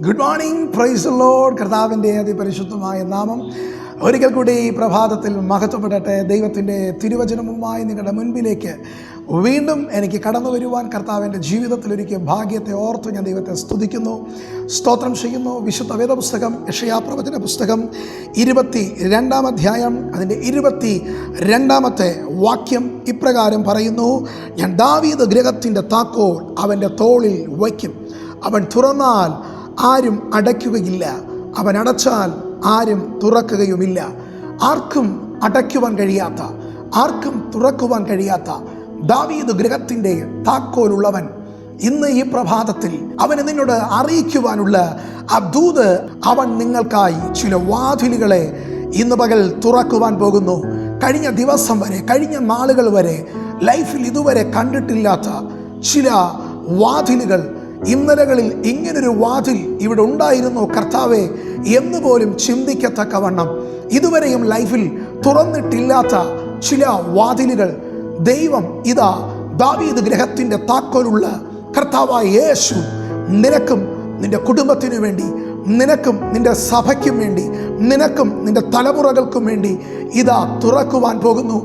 Good morning, praise the Lord. കർത്താവിൻ്റെ അതിപരിശുദ്ധമായ നാമം ഒരിക്കൽ കൂടി ഈ പ്രഭാതത്തിൽ മഹത്വപ്പെടട്ടെ. ദൈവത്തിൻ്റെ തിരുവചനവുമായി നിങ്ങളുടെ മുൻപിലേക്ക് വീണ്ടും എനിക്ക് കടന്നു വരുവാൻ കർത്താവിൻ്റെ ജീവിതത്തിൽ ഒരുക്കിയ ഭാഗ്യത്തെ ഓർത്ത് ഞാൻ ദൈവത്തെ സ്തുതിക്കുന്നു, സ്തോത്രം ചെയ്യുന്നു. വിശുദ്ധ വേദപുസ്തകം യെശയ്യാ പ്രവചന പുസ്തകം 22-ാം അധ്യായം അതിൻ്റെ 22-ാമത്തെ വാക്യം ഇപ്രകാരം പറയുന്നു: ഞാൻ ദാവീദ് ഗൃഹത്തിൻ്റെ താക്കോൽ അവൻ്റെ തോളിൽ വയ്ക്കും. അവൻ തുറന്നാൽ ആരും അടയ്ക്കുകയില്ല, അവൻ അടച്ചാൽ ആരും തുറക്കുകയുമില്ല. ആർക്കും അടയ്ക്കുവാൻ കഴിയാത്ത, ആർക്കും തുറക്കുവാൻ കഴിയാത്ത ദാവീദ് ഗൃഹത്തിൻ്റെ താക്കോലുള്ളവൻ ഇന്ന് ഈ പ്രഭാതത്തിൽ അവന് നിന്നോട് അറിയിക്കുവാനുള്ള ആ ദൂത്, അവൻ നിങ്ങൾക്കായി ചില വാതിലുകളെ ഇന്ന് പകൽ തുറക്കുവാൻ പോകുന്നു. കഴിഞ്ഞ ദിവസം വരെ, കഴിഞ്ഞ നാളുകൾ വരെ ലൈഫിൽ ഇതുവരെ കണ്ടിട്ടില്ലാത്ത ചില വാതിലുകൾ, ഇന്നലകളിൽ ഇങ്ങനൊരു വാതിൽ ഇവിടെ ഉണ്ടായിരുന്നു കർത്താവേ എന്ന് പോലും ചിന്തിക്കത്തക്കവണ്ണം ഇതുവരെയും ലൈഫിൽ തുറന്നിട്ടില്ലാത്ത ചില വാതിലുകൾ ദൈവം ഇതാ ദാവീദ് ഗൃഹത്തിൻ്റെ താക്കോലുള്ള കർത്താവായ യേശു നിനക്കും നിന്റെ കുടുംബത്തിനു വേണ്ടി, നിനക്കും നിന്റെ സഭയ്ക്കും വേണ്ടി, നിനക്കും നിന്റെ തലമുറകൾക്കും വേണ്ടി ഇതാ തുറക്കുവാൻ പോകുന്നു.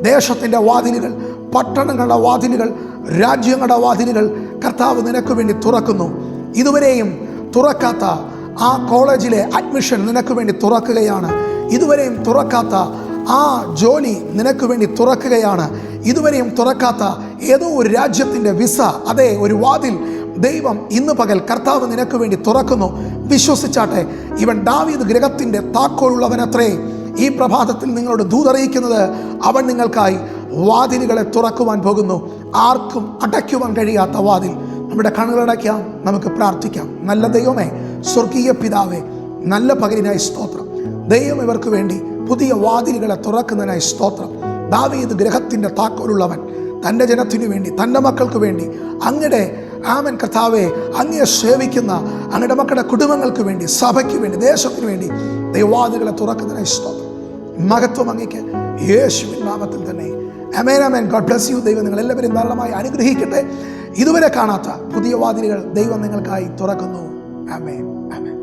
ദേശത്തിൻ്റെ വാതിലുകൾ, പട്ടണങ്ങളുടെ വാതിലുകൾ, രാജ്യങ്ങളുടെ വാതിലുകൾ കർത്താവ് നിനക്ക് വേണ്ടി തുറക്കുന്നു. ഇതുവരെയും തുറക്കാത്ത ആ കോളേജിലെ അഡ്മിഷൻ നിനക്ക് വേണ്ടി തുറക്കുകയാണ്. ഇതുവരെയും തുറക്കാത്ത ആ ജോലി നിനക്ക് വേണ്ടി തുറക്കുകയാണ്. ഇതുവരെയും തുറക്കാത്ത ഏതോ ഒരു രാജ്യത്തിൻ്റെ വിസ, അതേ ഒരു വാതിൽ ദൈവം ഇന്ന് പകൽ കർത്താവ് നിനക്ക് വേണ്ടി തുറക്കുന്നു. വിശ്വസിച്ചാട്ടെ, ഇവൻ ദാവീദ് ഗൃഹത്തിൻ്റെ താക്കോലുള്ളവനത്രേ. ഈ പ്രഭാതത്തിൽ നിങ്ങളോട് ദൂതറിയിക്കുന്നത്, അവൻ നിങ്ങൾക്കായി വാതിലുകളെ തുറക്കുവാൻ പോകുന്നു. ആർക്കും അടയ്ക്കുവാൻ കഴിയാത്ത വാതിൽ. നമ്മുടെ കണ്ണുകളടയ്ക്കാം, നമുക്ക് പ്രാർത്ഥിക്കാം. നല്ല ദൈവമേ, സ്വർഗീയ പിതാവേ, നല്ല പകലിനായി സ്തോത്രം. ദൈവം ഇവർക്ക് വേണ്ടി പുതിയ വാതിലുകളെ തുറക്കുന്നതിനായി സ്തോത്രം. ദാവീദ് ഗൃഹത്തിൻ്റെ താക്കോലുള്ളവൻ തൻ്റെ ജനത്തിനു വേണ്ടി, തൻ്റെ മക്കൾക്ക് വേണ്ടി, അങ്ങയുടെ ആമൻ കർത്താവെ, അങ്ങയെ സേവിക്കുന്ന അങ്ങയുടെ മക്കളുടെ കുടുംബങ്ങൾക്ക് വേണ്ടി, സഭയ്ക്ക് വേണ്ടി, ദേശത്തിന് വേണ്ടി ദൈവവാതിലുകളെ തുറക്കുന്നതിനായി സ്തോത്രം. മഹത്വം അങ്ങയ്ക്ക്, യേശുവിൻ നാമത്തിൽ തന്നെ. ആമേൻ, ആമേൻ. God bless you. ദൈവം നിങ്ങൾ എല്ലാവരും ധാരാളമായി അനുഗ്രഹിക്കട്ടെ. ഇതുവരെ കാണാത്ത പുതിയ വാതിലുകൾ ദൈവം നിങ്ങൾക്കായി തുറക്കുന്നു. ആമേൻ, ആമേൻ.